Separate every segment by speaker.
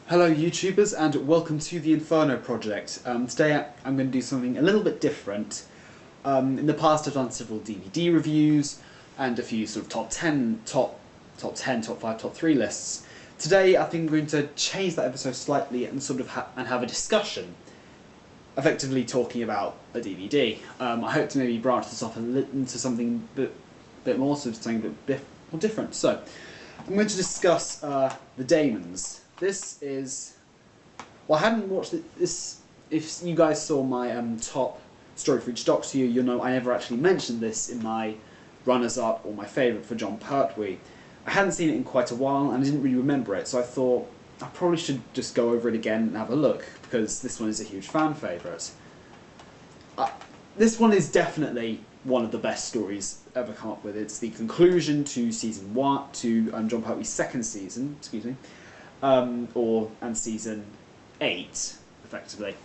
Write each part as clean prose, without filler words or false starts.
Speaker 1: Hello YouTubers and welcome to the Inferno project. Today I'm going to do something a little bit different. In the past I've done several DVD reviews and a few sort of top 10, top 5, top 3 lists. Today I think I'm going to change that episode slightly and sort of have a discussion, effectively talking about a DVD. I hope to maybe branch this off into something a bit more, so something a bit more different. So I'm going to discuss the Daemons. This is... well, I hadn't watched this. If you guys saw my top story for each Doctor, you'll know I never actually mentioned this in my runners-up or my favourite for Jon Pertwee. I hadn't seen it in quite a while and I didn't really remember it, so I thought I probably should just go over it again and have a look, because this one is a huge fan favourite. This one is definitely one of the best stories ever come up with. It's the conclusion to season 1, to Jon Pertwee's second season, excuse me. And season 8, effectively.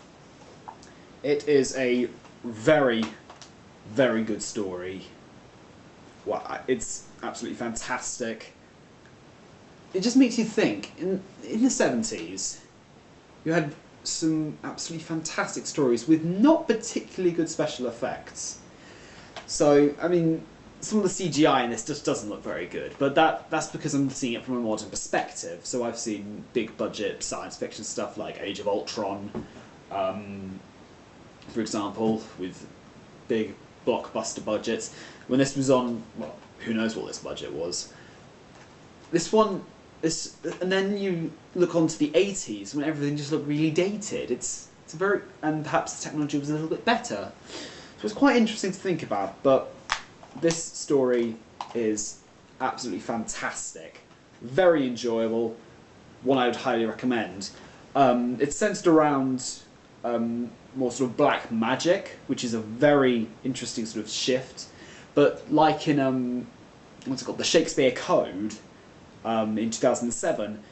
Speaker 1: It is a very, very good story. Well, it's absolutely fantastic. It just makes you think. In the 70s, you had some absolutely fantastic stories with not particularly good special effects. So, I mean, some of the CGI in this just doesn't look very good, but that's because I'm seeing it from a modern perspective. So I've seen big budget science fiction stuff like Age of Ultron, for example, with big blockbuster budgets. When this was on, well, who knows what this budget was. This one, and then you look onto the 80s when everything just looked really dated. It's a very, and perhaps the technology was a little bit better. So it's quite interesting to think about, but this story is absolutely fantastic, very enjoyable, one I would highly recommend. It's centred around more sort of black magic, which is a very interesting sort of shift. But like in what's it called, the Shakespeare Code in 2007,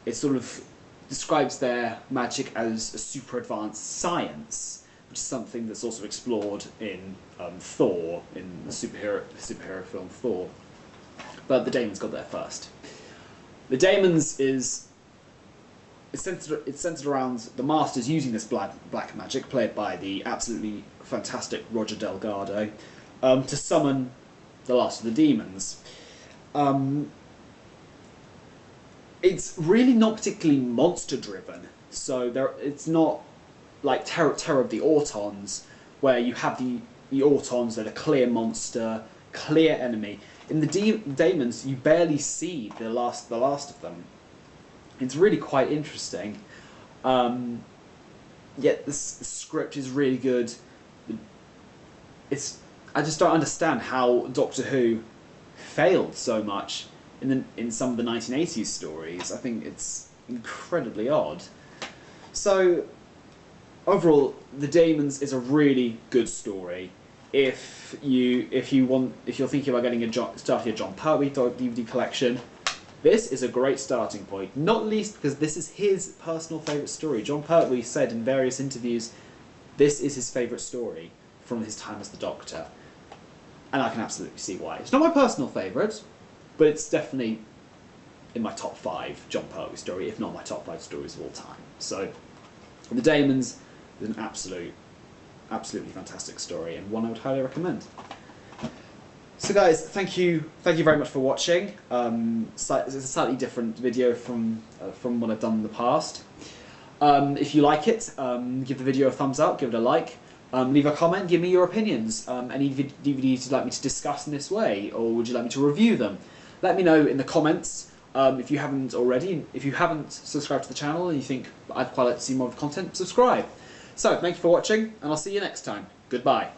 Speaker 1: it sort of describes their magic as a super advanced science, which is something that's also explored in Thor, in the superhero film Thor. But the Daemons got there first. The Daemons is... it's centred around the Masters using this black magic, played by the absolutely fantastic Roger Delgado, to summon the last of the demons. It's really not particularly monster-driven, so it's not like Terror of the Autons, where you have the Autons that are clear monster, clear enemy. In the Daemons, you barely see the last of them. It's really quite interesting. Yet the script is really good. I just don't understand how Doctor Who failed so much in some of the 1980s stories. I think it's incredibly odd. So overall, The Daemons is a really good story. If you're thinking about starting a Jon Pertwee DVD collection, this is a great starting point. Not least because this is his personal favourite story. Jon Pertwee said in various interviews, this is his favourite story from his time as the Doctor, and I can absolutely see why. It's not my personal favourite, but it's definitely in my top 5 Jon Pertwee story, if not my top 5 stories of all time. So, The Daemons is an absolutely fantastic story, and one I would highly recommend. So guys, thank you very much for watching. It's a slightly different video from what I've done in the past. If you like it, give the video a thumbs up, give it a like, leave a comment, give me your opinions. Any DVDs you'd like me to discuss in this way, or would you like me to review them? Let me know in the comments. If you haven't already, if you haven't subscribed to the channel and you think I'd quite like to see more of the content, subscribe. So, thank you for watching, and I'll see you next time. Goodbye.